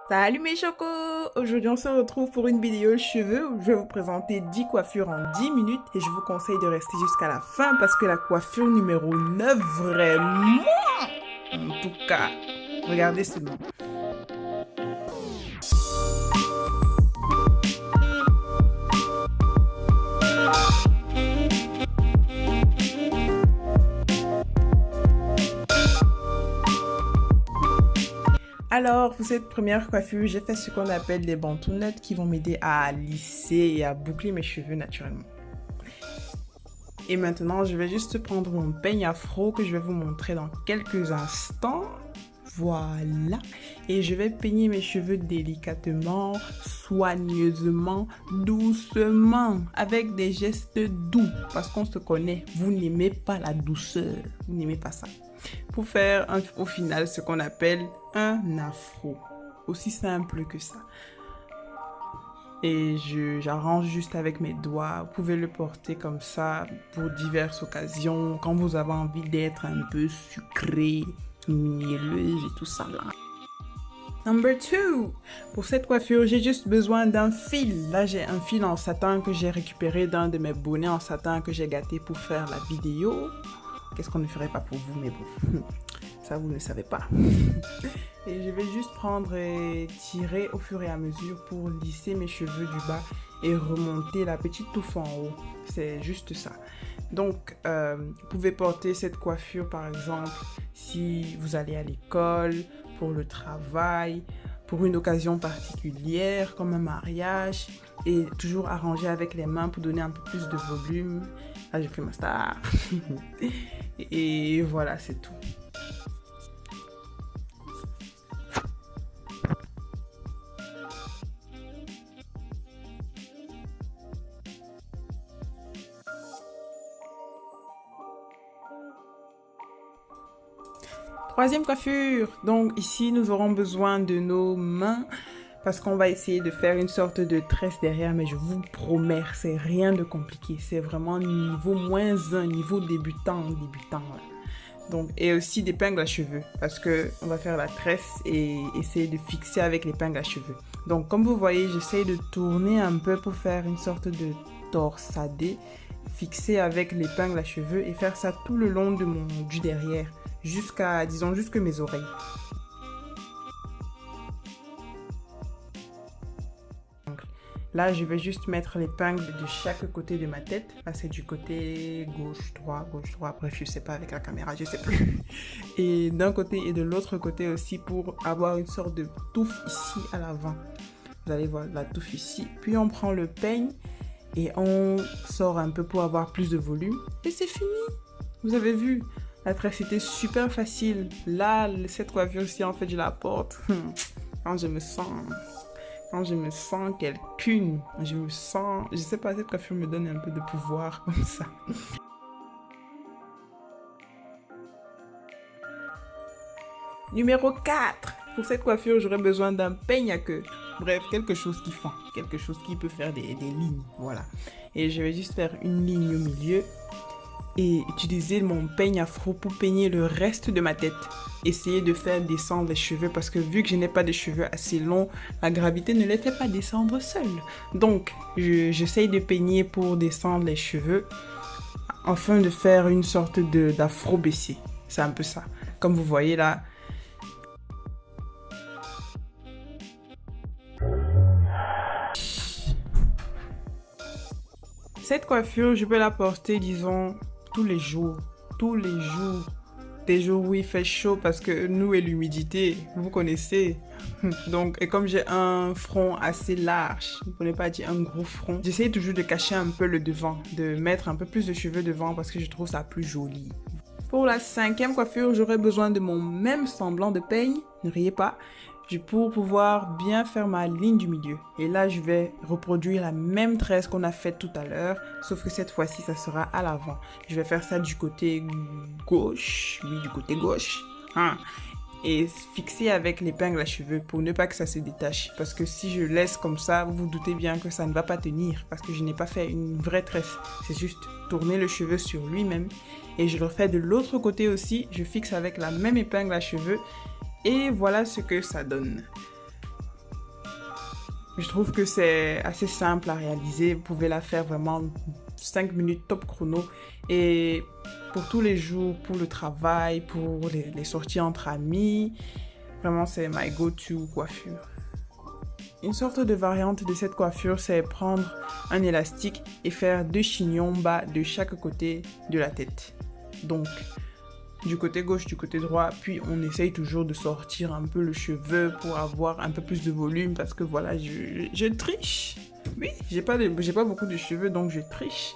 Salut mes chocos! Aujourd'hui on se retrouve pour une vidéo cheveux où je vais vous présenter 10 coiffures en 10 minutes et je vous conseille de rester jusqu'à la fin parce que la coiffure numéro 9 vraiment, en tout cas, regardez seulement. Alors, pour cette première coiffure, j'ai fait ce qu'on appelle des bantounettes qui vont m'aider à lisser et à boucler mes cheveux naturellement. Et maintenant, je vais juste prendre mon peigne afro que je vais vous montrer dans quelques instants. Voilà. Et je vais peigner mes cheveux délicatement, soigneusement, doucement, avec des gestes doux. Parce qu'on se connaît, vous n'aimez pas la douceur. Vous n'aimez pas ça. Pour faire au final ce qu'on appelle un afro. Aussi simple que ça. Et j'arrange juste avec mes doigts. Vous pouvez le porter comme ça pour diverses occasions. Quand vous avez envie d'être un peu sucré, mielleuse et tout ça là. Number 2. Pour cette coiffure, j'ai juste besoin d'un fil. Là, j'ai un fil en satin que j'ai récupéré d'un de mes bonnets en satin que j'ai gâté pour faire la vidéo. Qu'est-ce qu'on ne ferait pas pour vous, mais bon. Ça, vous ne savez pas. Et je vais juste prendre et tirer au fur et à mesure pour lisser mes cheveux du bas et remonter la petite touffe en haut. C'est juste ça. Donc, vous pouvez porter cette coiffure, par exemple, si vous allez à l'école, pour le travail, pour une occasion particulière, comme un mariage, et toujours arranger avec les mains pour donner un peu plus de volume. Là, j'ai fait ma star. Et voilà, c'est tout. Troisième coiffure. Donc ici, nous aurons besoin de nos mains parce qu'on va essayer de faire une sorte de tresse derrière, mais je vous promets, c'est rien de compliqué. C'est vraiment niveau -1, niveau débutant. Là. Donc, et aussi d'épingles à cheveux parce que on va faire la tresse et essayer de fixer avec l'épingle à cheveux. Donc, comme vous voyez, j'essaie de tourner un peu pour faire une sorte de torsadé, fixer avec l'épingle à cheveux et faire ça tout le long de du derrière jusqu'à, disons, jusque mes oreilles. Là, je vais juste mettre l'épingle de chaque côté de ma tête. Là, c'est du côté gauche, droit, bref, je sais pas avec la caméra, je sais plus. Et d'un côté et de l'autre côté aussi pour avoir une sorte de touffe ici à l'avant. Vous allez voir la touffe ici. Puis on prend le peigne et on sort un peu pour avoir plus de volume. Et c'est fini. Vous avez vu, la tresse était super facile. Là, cette coiffure-ci, en fait, je la porte quand je me sens... Quand je me sens quelqu'une, je me sens... Je sais pas, cette coiffure me donne un peu de pouvoir comme ça. Numéro 4. Pour cette coiffure, j'aurais besoin d'un peigne à queue. Bref, quelque chose qui fend. Quelque chose qui peut faire des lignes. Voilà. Et je vais juste faire une ligne au milieu. Et utiliser mon peigne afro pour peigner le reste de ma tête. Essayer de faire descendre les cheveux parce que vu que je n'ai pas de cheveux assez longs, la gravité ne les fait pas descendre seule. Donc, j'essaye de peigner pour descendre les cheveux afin de faire une sorte d'afro baissé. C'est un peu ça. Comme vous voyez là. Cette coiffure, je peux la porter, disons, tous les jours. Des jours où il fait chaud parce que nous et l'humidité, vous connaissez. Donc, et comme j'ai un front assez large, vous ne pouvez pas dire un gros front, j'essaie toujours de cacher un peu le devant, de mettre un peu plus de cheveux devant parce que je trouve ça plus joli. Pour la 5e coiffure, j'aurai besoin de mon même semblant de peigne, ne riez pas, pour pouvoir bien faire ma ligne du milieu. Et là, je vais reproduire la même tresse qu'on a faite tout à l'heure, sauf que cette fois-ci, ça sera à l'avant. Je vais faire ça du côté gauche, oui, du côté gauche. Et fixer avec l'épingle à cheveux pour ne pas que ça se détache. Parce que si je laisse comme ça, vous vous doutez bien que ça ne va pas tenir parce que je n'ai pas fait une vraie tresse. C'est juste tourner le cheveu sur lui-même. Et je le fais de l'autre côté aussi. Je fixe avec la même épingle à cheveux. Et voilà ce que ça donne. Je trouve que c'est assez simple à réaliser. Vous pouvez la faire vraiment 5 minutes top chrono. Et pour tous les jours, pour le travail, pour les sorties entre amis, vraiment c'est my go-to coiffure. Une sorte de variante de cette coiffure, c'est prendre un élastique et faire 2 chignons bas de chaque côté de la tête. Donc, du côté gauche, du côté droit, puis on essaye toujours de sortir un peu le cheveu pour avoir un peu plus de volume parce que voilà, je triche. Oui, j'ai pas beaucoup de cheveux, donc je triche.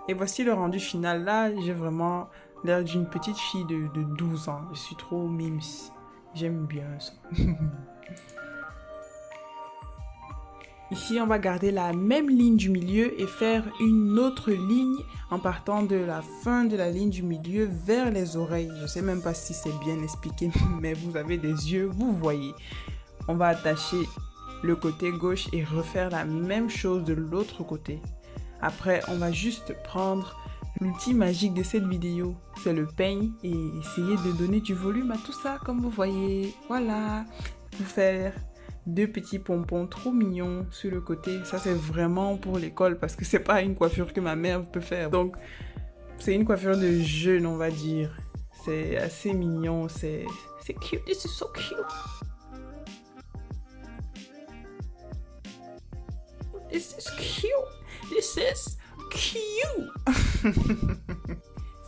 Et voici le rendu final. Là, j'ai vraiment l'air d'une petite fille de 12 ans. Je suis trop mimes. J'aime bien ça. Ici, on va garder la même ligne du milieu et faire une autre ligne en partant de la fin de la ligne du milieu vers les oreilles. Je ne sais même pas si c'est bien expliqué, mais vous avez des yeux, vous voyez. On va attacher le côté gauche et refaire la même chose de l'autre côté. Après, on va juste prendre l'outil magique de cette vidéo. C'est le peigne et essayer de donner du volume à tout ça, comme vous voyez. Voilà, pour faire 2 petits pompons trop mignons sur le côté. Ça, c'est vraiment pour l'école parce que c'est pas une coiffure que ma mère peut faire. Donc, c'est une coiffure de jeune, on va dire. C'est assez mignon, c'est cute. This is so cute. This is cute. This is cute.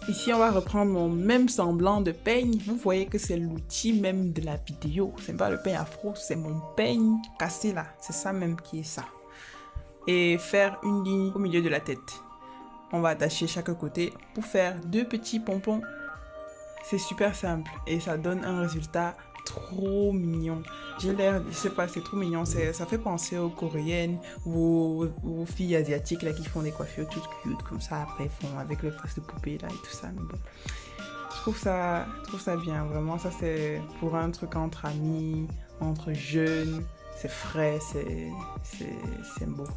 Ici, on va reprendre mon même semblant de peigne. Vous voyez que c'est l'outil même de la vidéo. C'est pas le peigne afro, c'est mon peigne cassé là. C'est ça même qui est ça. Et faire une ligne au milieu de la tête. On va attacher chaque côté pour faire 2 petits pompons. C'est super simple et ça donne un résultat trop mignon. J'ai l'air, je sais pas, c'est trop mignon. Ça fait penser aux coréennes ou aux filles asiatiques là qui font des coiffures toutes cute comme ça. Après, ils font avec le face de poupée là et tout ça. Mais bon, je trouve ça bien. Vraiment, ça c'est pour un truc entre amis, entre jeunes. C'est frais, c'est beau.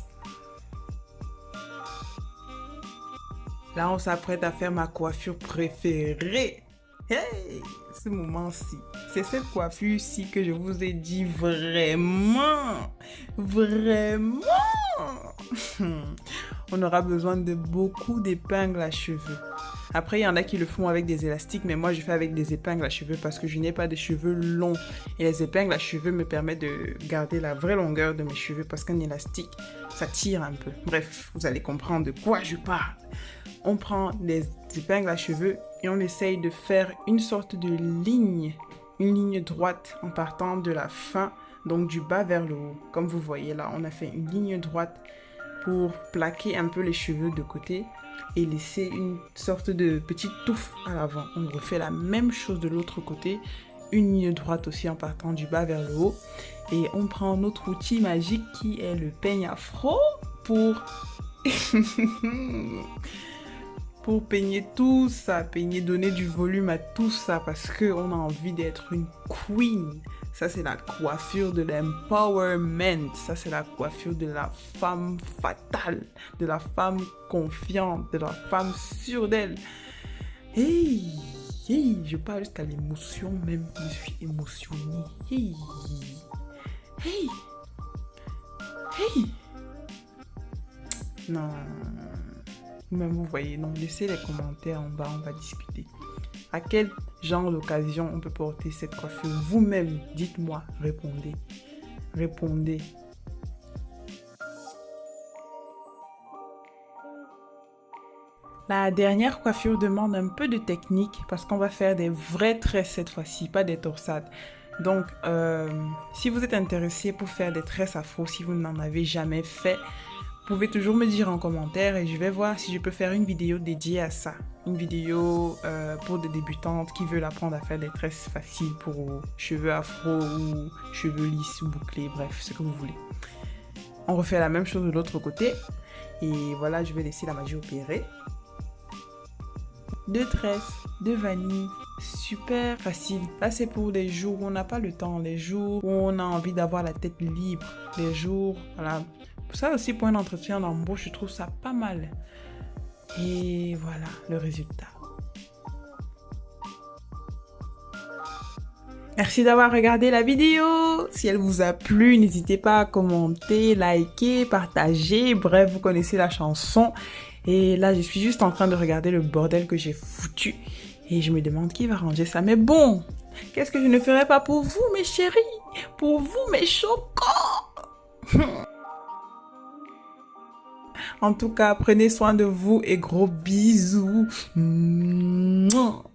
Là, on s'apprête à faire ma coiffure préférée. Hey, ce moment-ci, c'est cette coiffure-ci que je vous ai dit vraiment. On aura besoin de beaucoup d'épingles à cheveux. Après, il y en a qui le font avec des élastiques, mais moi, je fais avec des épingles à cheveux parce que je n'ai pas de cheveux longs. Et les épingles à cheveux me permettent de garder la vraie longueur de mes cheveux parce qu'un élastique, ça tire un peu. Bref, vous allez comprendre de quoi je parle. On prend les épingles à cheveux et on essaye de faire une sorte de ligne, une ligne droite en partant de la fin, donc du bas vers le haut. Comme vous voyez là, on a fait une ligne droite pour plaquer un peu les cheveux de côté et laisser une sorte de petite touffe à l'avant. On refait la même chose de l'autre côté, une ligne droite aussi en partant du bas vers le haut. Et on prend notre outil magique qui est le peigne afro pour... pour peigner tout ça, donner du volume à tout ça parce qu'on a envie d'être une queen. Ça, c'est la coiffure de l'empowerment. Ça, c'est la coiffure de la femme fatale, de la femme confiante, de la femme sûre d'elle. Hey, je parle jusqu'à l'émotion même. Je suis émotionnée. Hey. Non. Même vous voyez, non, laissez les commentaires en bas, on va discuter. À quel genre d'occasion on peut porter cette coiffure? Vous-même, dites-moi, répondez. La dernière coiffure demande un peu de technique parce qu'on va faire des vraies tresses cette fois-ci, pas des torsades. Donc, si vous êtes intéressé pour faire des tresses afro, si vous n'en avez jamais fait, vous pouvez toujours me dire en commentaire et je vais voir si je peux faire une vidéo dédiée à ça. Une vidéo pour des débutantes qui veulent apprendre à faire des tresses faciles pour cheveux afro ou cheveux lisses ou bouclés, bref, ce que vous voulez. On refait la même chose de l'autre côté et voilà, je vais laisser la magie opérer. 2 tresses de vanille, super facile. Là, c'est pour les jours où on n'a pas le temps, les jours où on a envie d'avoir la tête libre, les jours, voilà. Ça aussi, pour un entretien d'embauche, je trouve ça pas mal. Et voilà le résultat. Merci d'avoir regardé la vidéo. Si elle vous a plu, n'hésitez pas à commenter, liker, partager. Bref, vous connaissez la chanson. Et là, je suis juste en train de regarder le bordel que j'ai foutu. Et je me demande qui va ranger ça. Mais bon, qu'est-ce que je ne ferais pas pour vous, mes chéris? Pour vous, mes chocos? En tout cas, prenez soin de vous et gros bisous. Mouah.